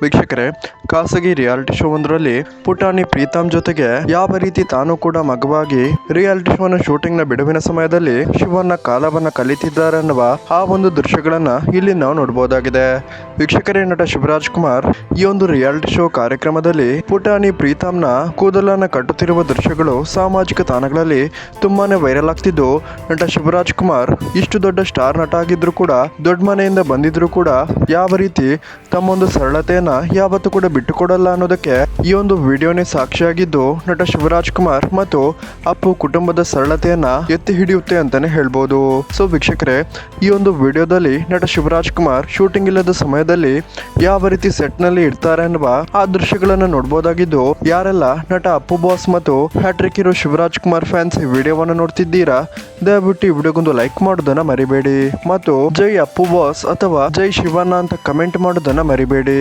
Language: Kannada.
ವೀಕ್ಷಕರೇ, ಖಾಸಗಿ ರಿಯಾಲಿಟಿ ಶೋ ಒಂದರಲ್ಲಿ ಪುಟಾಣಿ ಪ್ರೀತಮ್ ಜೊತೆಗೆ ಯಾವ ರೀತಿ ತಾನು ಕೂಡ ಮಗುವಾಗಿ ರಿಯಾಲಿಟಿ ಶೋನ ಶೂಟಿಂಗ್ ನ ಬಿಡುವಿನ ಸಮಯದಲ್ಲಿ ಶಿವನ ಕಾಲವನ್ನ ಕಲಿತಿದ್ದಾರೆ ಅನ್ನುವ ಆ ಒಂದು ದೃಶ್ಯಗಳನ್ನ ಇಲ್ಲಿ ನಾವು ನೋಡಬಹುದಾಗಿದೆ. ವೀಕ್ಷಕರೇ, ನಟ ಶಿವರಾಜ್ ಕುಮಾರ್ ಈ ಒಂದು ರಿಯಾಲಿಟಿ ಶೋ ಕಾರ್ಯಕ್ರಮದಲ್ಲಿ ಪುಟಾಣಿ ಪ್ರೀತಮ್ನ ಕೂದಲನ್ನ ಕಟ್ಟುತ್ತಿರುವ ದೃಶ್ಯಗಳು ಸಾಮಾಜಿಕ ತಾಣಗಳಲ್ಲಿ ತುಂಬಾನೇ ವೈರಲ್ ಆಗ್ತಿದ್ದು, ನಟ ಶಿವರಾಜ್ ಕುಮಾರ್ ಇಷ್ಟು ದೊಡ್ಡ ಸ್ಟಾರ್ ನಟ ಆಗಿದ್ರು ಕೂಡ, ದೊಡ್ಡ ಮನೆಯಿಂದ ಬಂದಿದ್ರು ಕೂಡ ಯಾವ ರೀತಿ ತಮ್ಮೊಂದು ಸರಳತೆಯನ್ನ ಯಾವತ್ತೂ ಕೂಡ ಬಿಟ್ಟುಕೊಡಲ್ಲ ಅನ್ನೋದಕ್ಕೆ ಈ ಒಂದು ವಿಡಿಯೋನೇ ಸಾಕ್ಷಿಯಾಗಿದ್ದು, ನಟ ಶಿವರಾಜ್ ಕುಮಾರ್ ಮತ್ತು ಅಪ್ಪು ಕುಟುಂಬದ ಸರಳತೆಯನ್ನ ಎತ್ತಿ ಹಿಡಿಯುತ್ತೆ ಅಂತಾನೆ ಹೇಳ್ಬೋದು. ಸೊ ವೀಕ್ಷಕರೇ, ಈ ಒಂದು ವಿಡಿಯೋದಲ್ಲಿ ನಟ ಶಿವರಾಜ್ ಕುಮಾರ್ ಶೂಟಿಂಗ್ ಇಲ್ಲದ ಸಮಯದಲ್ಲಿ ಯಾವ ರೀತಿ ಸೆಟ್ ನಲ್ಲಿ ಇರ್ತಾರೆ ಅನ್ನುವ ಆ ದೃಶ್ಯಗಳನ್ನ ನೋಡಬಹುದಾಗಿದ್ದು, ಯಾರೆಲ್ಲ ನಟ ಅಪ್ಪು ಬಾಸ್ ಮತ್ತು hat trick hero Shivaraj Kumar fans ಈ ವಿಡಿಯೋವನ್ನು ನೋಡ್ತಿದ್ದೀರಾ, ದಯವಿಟ್ಟು ಈ ವಿಡಿಯೋಗೊಂದು ಲೈಕ್ ಮಾಡೋದನ್ನ ಮರಿಬೇಡಿ ಮತ್ತು ಜೈ ಅಪ್ಪು ಬಾಸ್ ಅಥವಾ ಜೈ ಶಿವಣ್ಣ ಅಂತ ಕಮೆಂಟ್ ಮಾಡೋದನ್ನ ಮರಿಬೇಡಿ.